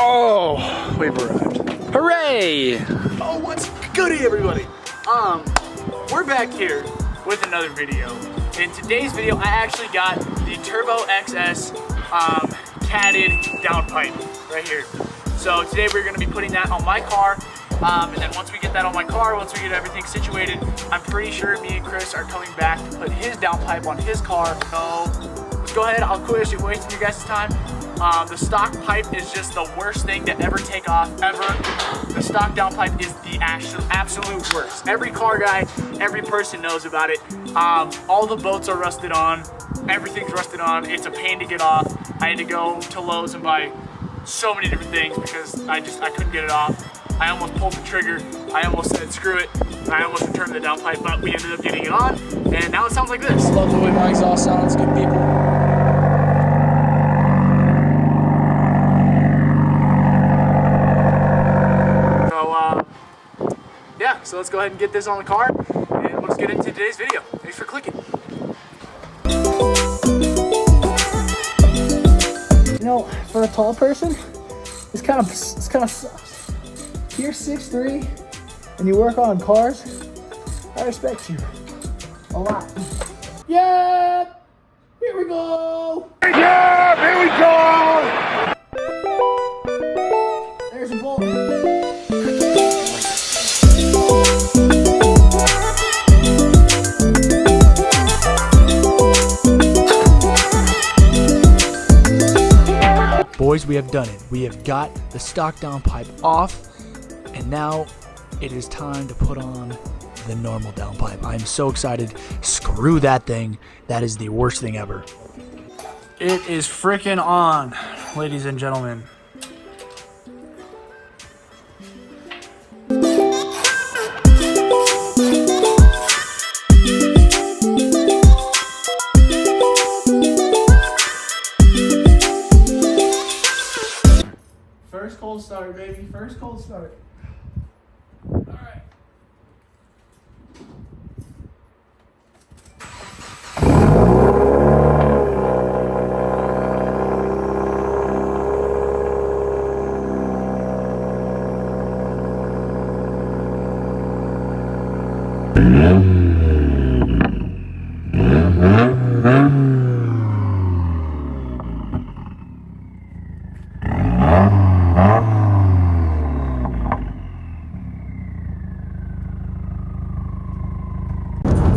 Oh, we've arrived. Hooray! Oh, what's goody, everybody? We're back here with another video. In today's video, I actually got the Turbo XS catted downpipe right here. So today we're gonna be putting that on my car. And then once we get that on my car, once we get everything situated, I'm pretty sure me and Chris are coming back to put his downpipe on his car. So let's go ahead, I'll quit wasting your guys' time. The stock pipe is just the worst thing to ever take off, ever. The stock downpipe is the absolute worst. Every car guy, every person knows about it. All the boats are rusted on, everything's rusted on. It's a pain to get off. I had to go to Lowe's and buy so many different things because I couldn't get it off. I almost pulled the trigger. I almost said screw it. I almost returned the downpipe, but we ended up getting it on, and now it sounds like this. Love the way my exhaust sounds, good people. Yeah, so let's go ahead and get this on the car, and let's get into today's video. Thanks for clicking. You know, for a tall person, it's kind of sucks. If you're 6'3" and you work on cars, I respect you a lot. Yeah, here we go. Yeah, here we go. There's a bolt. Boys, we have done it. We have got the stock downpipe off, and now it is time to put on the normal downpipe. I'm so excited. Screw that thing. That is the worst thing ever. It is freaking on, ladies and gentlemen. First cold start, baby. First cold start. All right.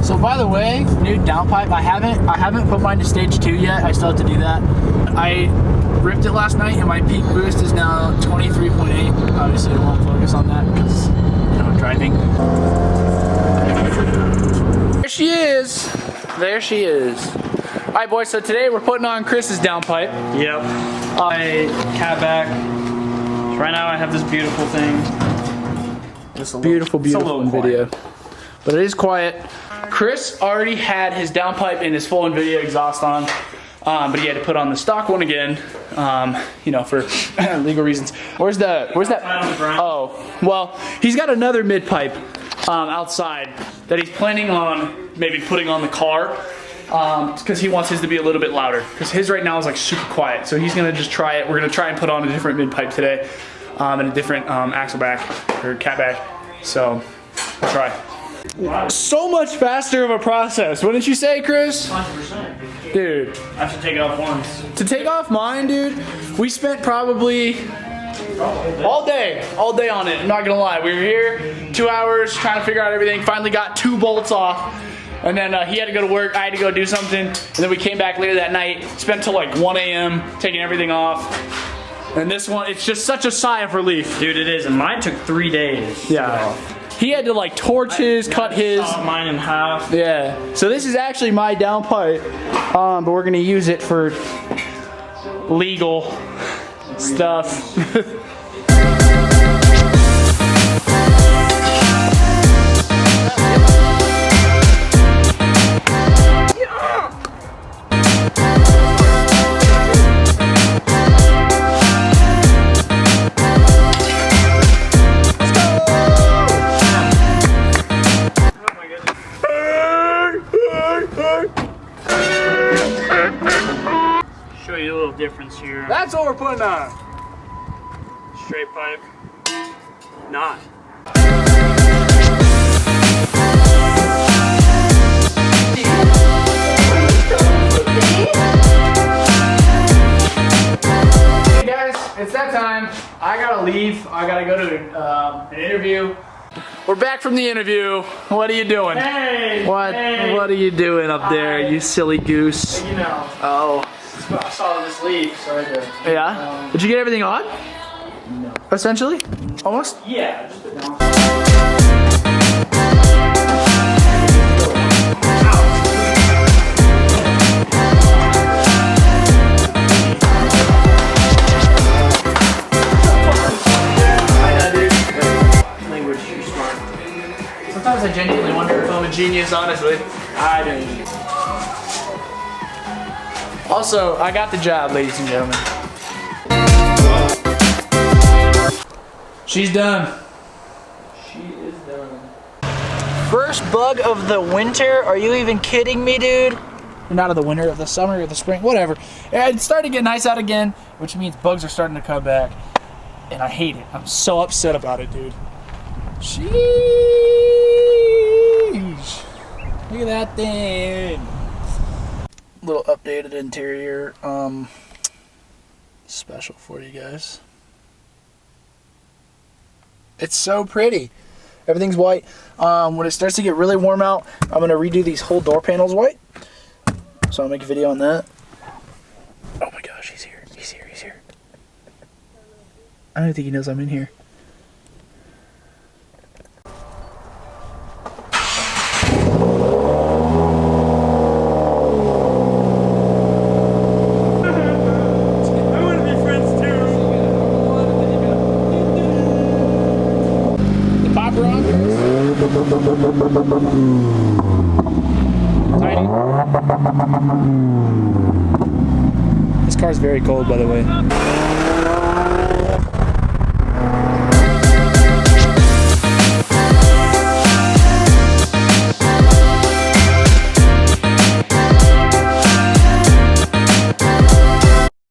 So by the way, new downpipe, I haven't put mine to stage 2 yet. I still have to do that. I ripped it last night and my peak boost is now 23.8. Obviously I won't focus on that because, you know, driving. There she is. There she is. All right, boys, so today we're putting on Chris's downpipe. Yep. I cat back. Right now I have this beautiful thing. Just a Beautiful quiet. video. But it is quiet. Chris already had his downpipe and his full NVIDIA exhaust on, but he had to put on the stock one again, you know, for legal reasons. Where's that? Oh, well, he's got another mid pipe outside that he's planning on maybe putting on the car because he wants his to be a little bit louder because his right now is like super quiet. So he's gonna just try it. We're gonna try and put on a different mid pipe today and a different axle back or cat back. So we'll try. So much faster of a process, wouldn't you say, Chris? 100%. Dude. I have to take it off once. To take off mine, dude, we spent probably all day on it. I'm not gonna lie. We were here 2 hours trying to figure out everything. Finally got 2 bolts off. And then he had to go to work, I had to go do something. And then we came back later that night, spent till like 1 a.m. taking everything off. And this one, it's just such a sigh of relief. Dude, it is. And mine took 3 days. Yeah. He had to like torch his, cut his. Saw mine in half. Yeah. So this is actually my downpipe, but we're gonna use it for legal stuff. show you a little difference here. That's what we're putting on. Straight pipe. Not. Hey guys, it's that time. I gotta leave. I gotta go to an interview. We're back from the interview. What are you doing? Hey! What Hey. What are you doing up there, you silly goose? You know, Oh. I saw this leak, so I had to. Yeah? Did you get everything on? No. Essentially? Almost? Yeah, just put down. Language, you're smart. Sometimes I genuinely wonder if I'm a genius, honestly. I don't. Also, I got the job, ladies and gentlemen. She's done. She is done. First bug of the winter? Are you even kidding me, dude? Not of the winter, of the summer, or the spring, whatever. It's starting to get nice out again, which means bugs are starting to come back. And I hate it. I'm so upset about it, dude. Sheesh. Look at that thing. Little updated interior, special for you guys. It's so pretty. Everything's white. When it starts to get really warm out, I'm gonna redo these whole door panels white. So I'll make a video on that. Oh my gosh, he's here. He's here. He's here. I don't think he knows I'm in here. I want to be friends too. The popper on. Tiny. This car's very cold, by the way.